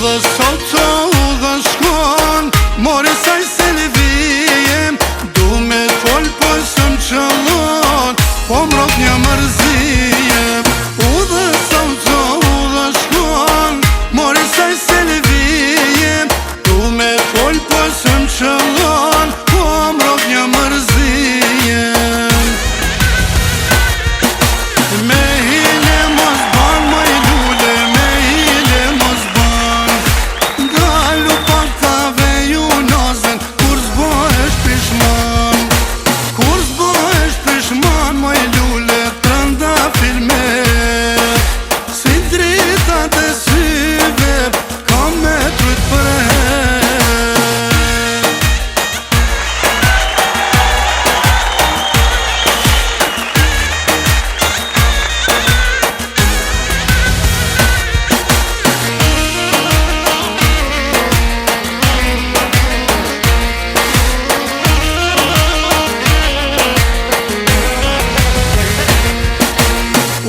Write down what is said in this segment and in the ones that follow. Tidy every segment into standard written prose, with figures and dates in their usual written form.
Udhë soto, udhë shkon, more saj se në vijem, du me fol po së më qëllon, po mrot një mërzijem. Udhë soto, udhë shkon, more saj se në vijem, du me fol po së më qëllon, po mrot një mërzijem. Me hile mos ban, më i lule, me hile mos ban, dalu paktave ju nazen, kur zbohesh pishman, kur zbohesh pishman, më i lule, trënda filmer, si dritat e syve, kam me trujt për her.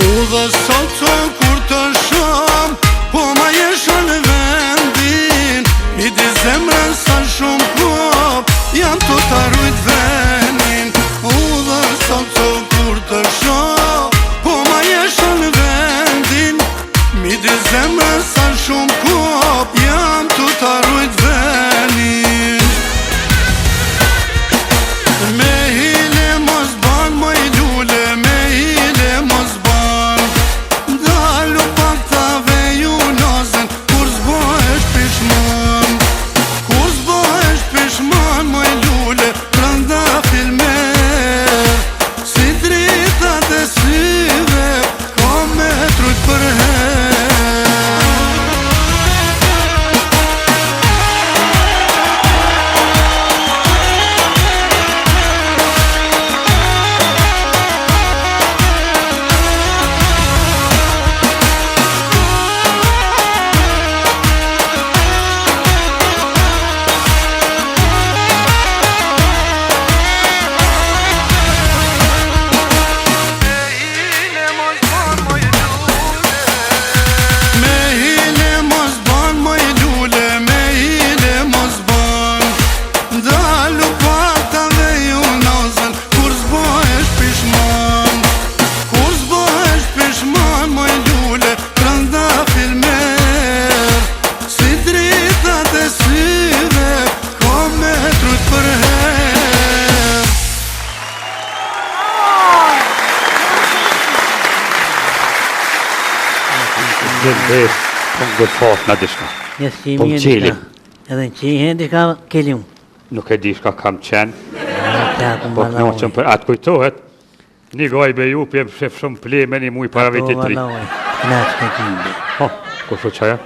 Udhë soto kur të shom, po ma jesha në vendin, i di zemrën sa shumë kop, jam të të rujt venin. Udhë soto kur të shom, po ma jesha në vendin, i di zemrën sa shumë kop, jam të të rujt venin. Me hile mos ban, më i lule, me hile mos ban, dalu paktave ju nazen, kur zbohesh pishman, kur zbohesh pishman, më i lule, trënda filmer, si dritat e syve, kam me trujt për her. Dalu paktave ju nazen, kur zbohesh pishman, kur zbohesh pishman, më i lule, trënda filmer, si dritat e syve, kam me trujt për her. Gjëndës, po më gëfat në dishka. Po më qelim. Edhe në qihin dishka kelim. Nuk e di shka kam qenë, po të noqëm për atë kujtohet, një gaj be ju pjem shef shumë pleme një muj para vitit tri. Ho, ku shu qaja?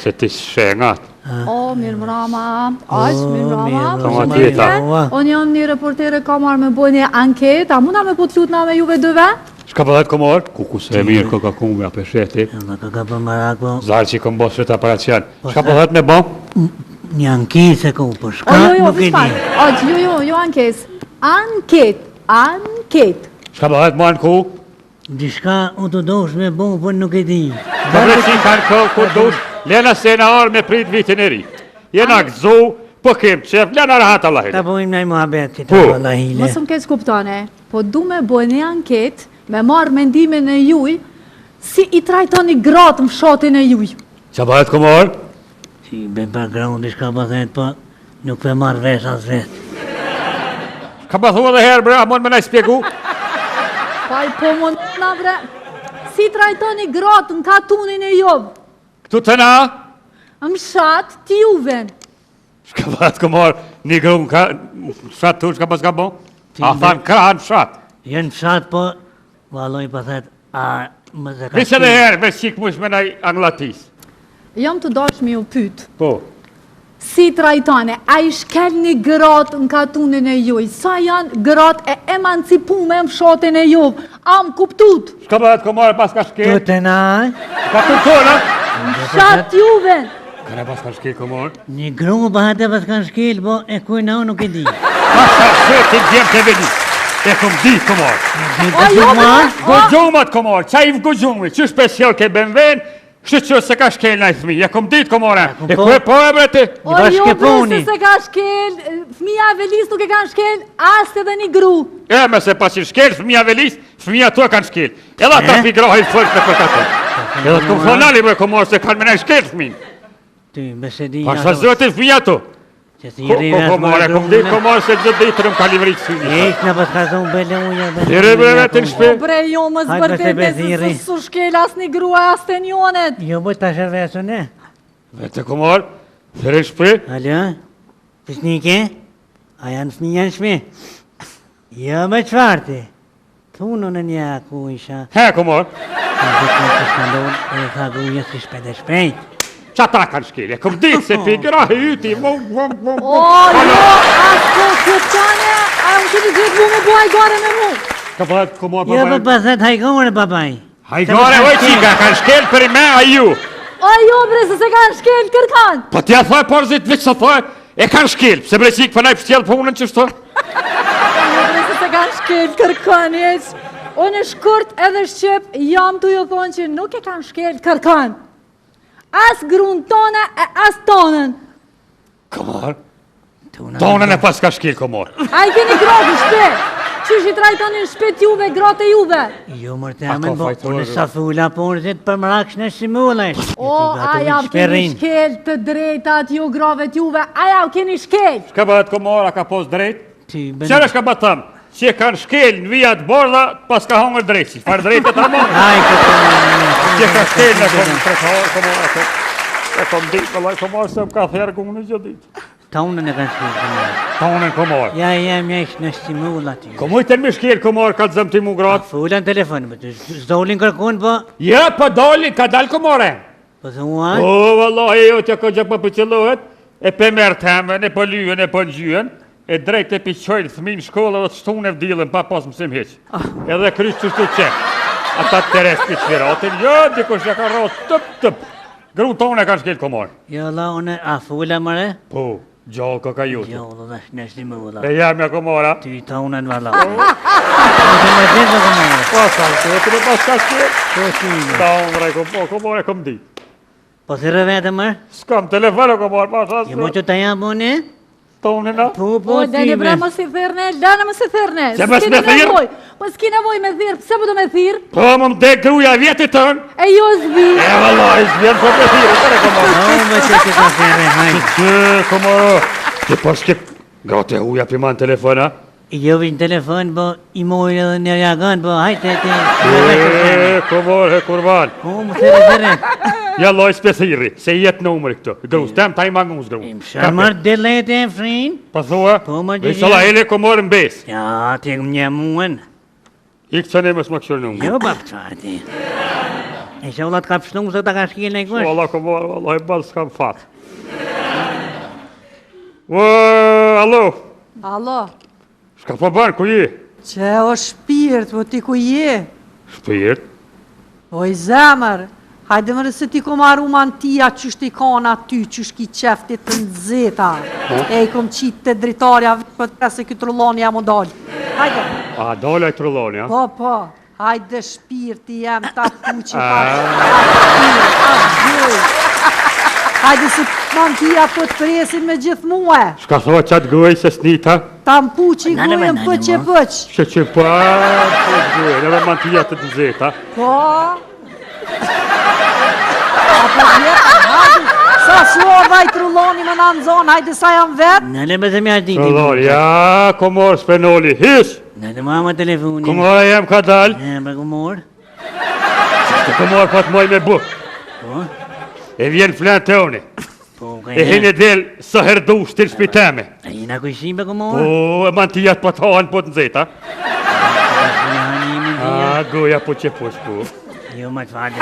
Se ti shengat. O, mirë mrama, aq, mirë mrama. Tama tjeta. Unë jam një reportere, ka marrë me boj një anket, a muna me po të lutna me juve dëve? Shka pëllet komor? Kuku se mirë ko ka kumë me apesheti. Zarë që i kom bosë të aparacian. Shka pëllet me bo? Një ankesë e ku, po shka nuk e di. Jo ankes. Anket. Shka pëllet mo anë ku? Dishka u të dosh me bo, po nuk e di. Këbre që i kanë kohë ku dush, lena se në arë me prit vitin e ri. Jena gëzu, po kem qef, lena rahat Allahile. Ta pojmë nëjë muhabet që ta Allahile. Mosëm keq kuptone, po du me boj një anket, me marrë mendimin e juj, si i trajtoni gratë më shotin e juj. Qa bëhet komor? Si ben background shka bëthet, po nuk pe marrë vesh as vetë. Ka bëthu edhe herë bre, a mon me nëjë spjegu? Paj po mund na bre, si trajtoni gratë në katunin e jovë? Këtu të na? Më shatë ti juven. Shka bëhet komor, një grunë ka shatë tu, shka bëhet ka bo? A thanë kranë shatë. Jenë shatë, po, valoj pëthet, a më zë ka Visë edhe herë, me qikë mush me nëjë anglatis. Jam të dashmi u pyt. Po. Si trajtone, a i shkel një gratë në katunin e juj? Sa janë gratë e emancipume në fshatin e juv? A më kuptut? Shka bëhet komor pas ka shkel? Të na? Ka të tona? Shatë juve. Ka në pas ka shkel komor? Një grunë bëhet e pas kanë shkel, po e kujna nuk e di. Pasha shëtë të gjemë të vedi. E kom di komor. Gjumat, Gëgjumat komor, qa i vgëgjumi, që special ke benven, Shqy që se ka shkel na i fmi, ja kom dit komore. E po. ku e po e bre ti? O bashkë jo e puni. bre se ka shkel, fëmija e Velis nuk e kanë shkel, as edhe një gru. E me se pasi shkel, fëmija Velis, fëmija to kanë shkel. Edhe ata pi grohi fërk në për katë. Edhe të kom fonali bre komore se kanë me ne shkel fëmin. Ty, besedi. Pa sa zëti fëmija to? Që si i rivet Komore, kom dit komore se gjithë ditë rëm ka livrit fëmi. Eik në pas ka zonë bele uja. Dire bre vetë në shpe. O bre jo më Hajde, zbërtet Beziri. se su shkel as një gru as të njonet. Jo bëj të shërvesu ne. Vete komore, dire në shpe. Alo? Pisnike? A janë fëmija në shme? Jo me qfarti. Thunë në një ku isha. He komore. Në gjithë në të shkandon e tha gruja si shpejt e shpejt. Qa ta kanë shkel, e kom dit se pi grohi yti, vom. O jo, as ko këtane, a më kini gjithë mu me buaj gare me mu. Ka pëllet komore Jo babaj. për pëthet hajgore, babaj. Hajgore, oj qika, kanë shkel për i me a ju. O jo bre se kanë shkel kërkan. Po t'ja thoj porzit vik sa thoj, e kanë shkel, pse bre qik përnaj pështjel punën që shto? O jo bre se kanë shkel kërkan, jeq. O në shkurt edhe shqip, jam të ju thonë që nuk e kanë shkel kërkan. As grun tone e as tonën. Komor, tonën e pas ka shkel komor. A i keni gratë shpe. Qysh i trajtoni në shpet juve, gratë e juve. Jo mërte Ato amen, po fajtorë. në sa fula porzit për mraksh në shimulesh. O, a jam keni shkel të drejtat ju gravet juve, a jam keni shkel. Shka bëhet komor, a ka pos drejt? Qërë Qërë shka bëhet thëmë? Që e kanë shkel në vijat bordha, pas ka hongër drejtësi. Farë drejt e të armonë. Aj, Që ka shkel në kom trekahor, komor ato. E kom ditë, vëllaj komor, se më ka therë gumë në gjithë ditë. Tonën e kanë shkirë. Tonën komor. Ja, jam ish në shimul aty. Komujten me shkel komor, ka të zëmë ti mu gratë. Fula në telefon, po të zdolin kërkun, po. Ja, pa doli, ka dal komore. Po thua, O, vëllaj, jo që ka gjë për pëqëllohet, e pe merë temën, e për lyën, e për njyën, e drejt e piqojnë fëmin shkolla dhe të shtunë e vdilën pa pas mësim heq. Edhe kryç që shtu qek. Ata të teres për qëfiratin, jo, dikush ja ka rotë, tëp. Gru tonë e kanë shkel komor. jo la, unë, a fula mëre? Po, gjallë ka ka jutë. Jo, dhe në shimul. E jam ja komora. Ty tonën vala. Po të më gjithë dhe mëre. Po, sa, të të me pas ka shkel. Po shime. Ta unë rej, komor e kom di. Po të rëvete mërë? S'kam telefono komor, pa sa Jo mo që të jam unë? tonë na. Po, O, deni bre më si thirne, dene më si thirne. Se mos me thirr? Po s'ki nevoj me thirr, pse po do me thirr? Po, më mdek gruja vjetit tënë. E jo zbi. E vëllaj, s'vjen po me thirë, tëre komor. No, më që të ka fere, hajde. Që, komoro, që po shkip, gate huja pima në telefona. Jo vinë telefon, po i mojnë edhe në reagon, po hajte ti. Komor, he kurban. Po, më thire. Ja loj s'pethiri, se jetë numëri këtu. Grus, tem ta i mangus gru. Shamër delete e frin? Pa thua, Po, më dhe gjë. shala hele komor në bes. Ja, ti më një muën. Ik që ne mësë më këshur numër. Jo, bap qati. E që ullat ka pështung se ta ka shkil në kush. Valla komor, valla i balë s'kam fat. Alo, Alo, shka po banë, ku je? që o shpirt, po ti ku je? Shpirt. O i zemër, hajde mërë se ti ku marru mantia që shti kanë aty, që shki qeftit të nëzeta. E i kom qitë të dritarja, për të se këtë rulloni jam o dalë. Hajde, A, dole e trulloni, ja? po, hajde shpirti jem ta puqi pa hajde se mantia po të presin me gjithë muë. Shka thua qatë gëj se snita? Ta më puqi Nane, gujën nane, pëq e mo. pëq. Që pa, po gëj, edhe mantija të të zeta. Po. Apo vjetë, hajde, sa suar vaj trulloni më në zonë, hajde sa jam vetë. Në le me të mja diti. Trulloni, ja, komor s'penoli, hish! Në le ma telefoni. Komora jem ka dal, E, për komor. të komor pa të moj me buk. Po, E vjen flan të oni, po, ka e hene del së herdu shtirë shpiteme. A jena kushim për komor? Po, e mantijat po të hanë po të nzeta. Jani më dhja. A, goja po që push po. Jo, më të falë.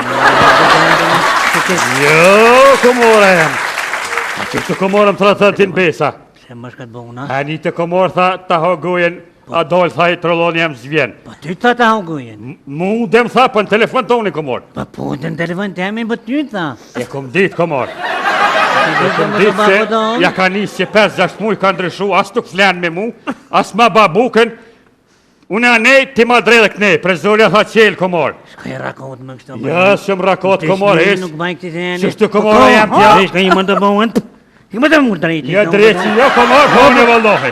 Jo, komora jem. A që të komorëm të ratëtin besa. Se më shkat bona. A një të komor tha ta ha gojen, a dojë tha i trulloni jem zvjen. Po ty të ta haugujen. Mu dem tha për në telefon të unë komor. Po po të në telefon të jemi, po ty të tha. E kom dit komor. E kom Më dit të se babodon. ja ka njësë që 5-6 muj ka ndryshu, as nuk flen me mu, as ma babuken. Unë a nej, ti ma drejtë kënej, prezorja tha qelë komor. Shka i rakot më kështu. Ja, shumë rakot komor, Nuk bajnë këti se janë. Qështu komora jam tja? Shka i më të bëhen. I më të më drejti. Ja drejti, jo komor, hone vëllohi.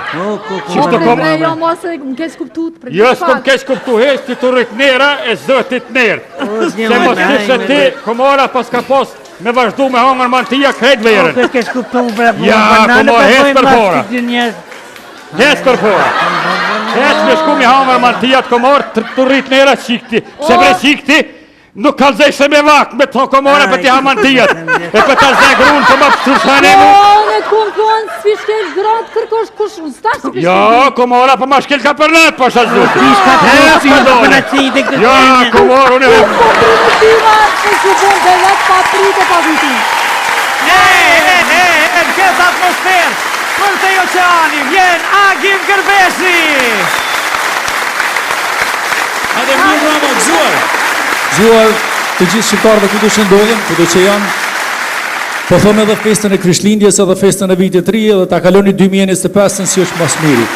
Qështu komor? Jo, mos e më kesh kuptut. Jo, s'kom kesh kuptu hes, ti të rritnera e zëtit nerë. Se mos kishe ti, komora pas ka pos, me vazhdu me hangër mantia krejt verën. Po kesh kuptu për Ja, komor, hes për fora. Hes për fora. Hes me shku me hangër mantia të komor, të rritnera qikti. Se bre qikti, nuk kalzej se me vak, me të komora për t'i hamantijat. E për t'a zhe grunë të më pësushane mu. Jo, në kumë, s'pi shkel gratë kërkosh kush, s'ta s'pi shkel. Jo, komora për ma shkel ka për nëtë, për shas duke. Jo, komor, unë e... Po primitiva, në që bon dhe vetë pa prite pa vitin. E në këtë atmosferë, për të oqeani, vjen Agim Gërbesi. Hajde mirë Rama, gëzuar. Gëzuar të gjithë shqiptarëve këtu që ndodhen, këtu që janë. Po thëmë edhe festën e Krishtlindjes edhe festën e vitit 3 edhe ta kaloni 2025 si është mas miri.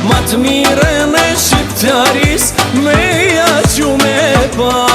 Ma të mire në shqiptaris me ja që me pa